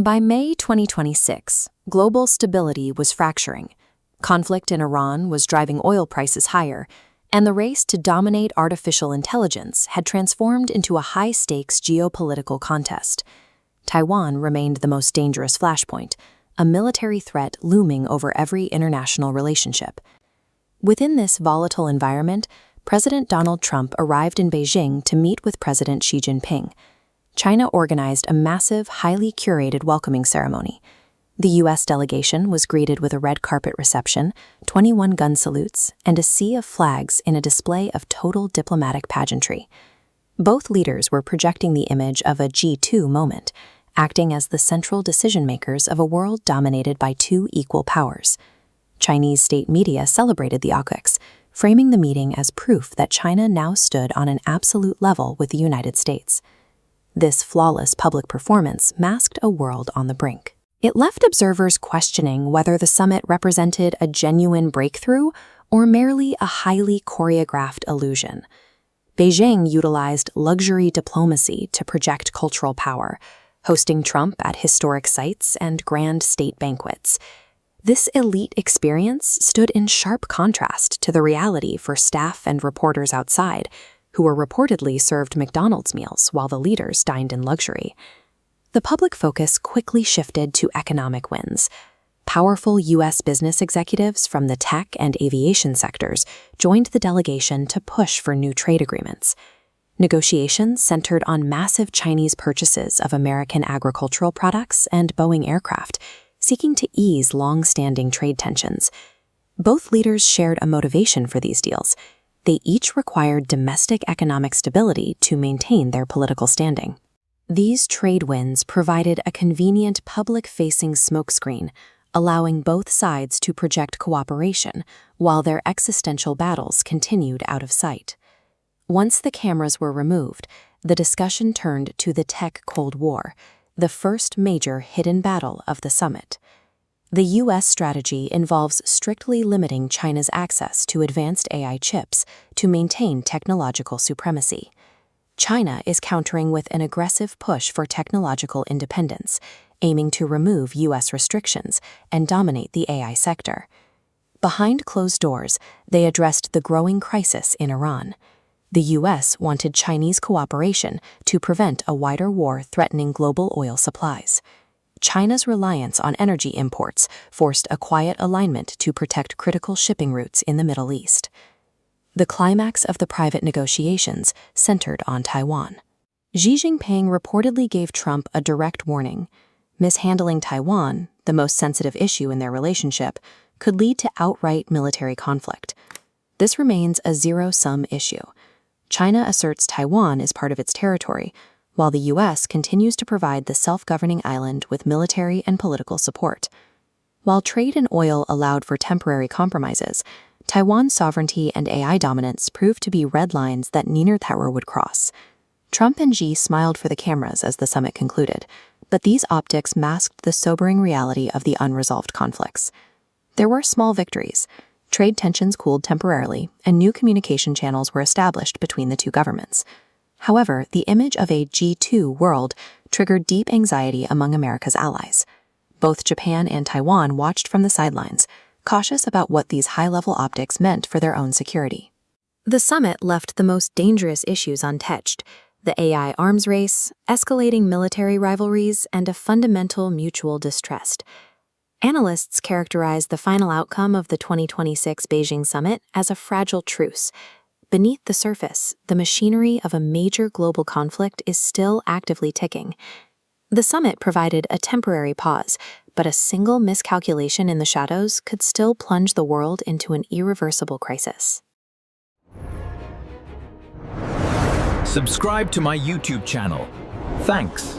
By May 2026, global stability was fracturing. Conflict in Iran was driving oil prices higher, and the race to dominate artificial intelligence had transformed into a high-stakes geopolitical contest. Taiwan remained the most dangerous flashpoint, a military threat looming over every international relationship. Within this volatile environment, President Donald Trump arrived in Beijing to meet with President Xi Jinping. China organized a massive, highly curated welcoming ceremony. The U.S. delegation was greeted with a red carpet reception, 21 gun salutes, and a sea of flags in a display of total diplomatic pageantry. Both leaders were projecting the image of a G2 moment, acting as the central decision-makers of a world dominated by two equal powers. Chinese state media celebrated the optics, framing the meeting as proof that China now stood on an absolute level with the United States. This flawless public performance masked a world on the brink. It left observers questioning whether the summit represented a genuine breakthrough or merely a highly choreographed illusion. Beijing utilized luxury diplomacy to project cultural power, hosting Trump at historic sites and grand state banquets. This elite experience stood in sharp contrast to the reality for staff and reporters outside, who were reportedly served McDonald's meals while the leaders dined in luxury. The public focus quickly shifted to economic wins. Powerful U.S. business executives from the tech and aviation sectors joined the delegation to push for new trade agreements. Negotiations centered on massive Chinese purchases of American agricultural products and Boeing aircraft, seeking to ease long-standing trade tensions. Both leaders shared a motivation for these deals. They each required domestic economic stability to maintain their political standing. These trade wins provided a convenient public-facing smokescreen, allowing both sides to project cooperation while their existential battles continued out of sight. Once the cameras were removed, the discussion turned to the tech Cold War, the first major hidden battle of the summit. The U.S. strategy involves strictly limiting China's access to advanced AI chips to maintain technological supremacy. China is countering with an aggressive push for technological independence, aiming to remove U.S. restrictions and dominate the AI sector. Behind closed doors, they addressed the growing crisis in Iran. The U.S. wanted Chinese cooperation to prevent a wider war threatening global oil supplies. China's reliance on energy imports forced a quiet alignment to protect critical shipping routes in the Middle East. The climax of the private negotiations centered on Taiwan. Xi Jinping reportedly gave Trump a direct warning. Mishandling Taiwan, the most sensitive issue in their relationship, could lead to outright military conflict. This remains a zero-sum issue. China asserts Taiwan is part of its territory, while the U.S. continues to provide the self-governing island with military and political support. While trade in oil allowed for temporary compromises, Taiwan's sovereignty and AI dominance proved to be red lines that neither tower would cross. Trump and Xi smiled for the cameras as the summit concluded, but these optics masked the sobering reality of the unresolved conflicts. There were small victories. Trade tensions cooled temporarily, and new communication channels were established between the two governments. However, the image of a G2 world triggered deep anxiety among America's allies. Both Japan and Taiwan watched from the sidelines, cautious about what these high-level optics meant for their own security. The summit left the most dangerous issues untouched: the AI arms race, escalating military rivalries, and a fundamental mutual distrust. Analysts characterize the final outcome of the 2026 Beijing summit as a fragile truce. Beneath the surface, the machinery of a major global conflict is still actively ticking. The summit provided a temporary pause, but a single miscalculation in the shadows could still plunge the world into an irreversible crisis. Subscribe to my YouTube channel. Thanks.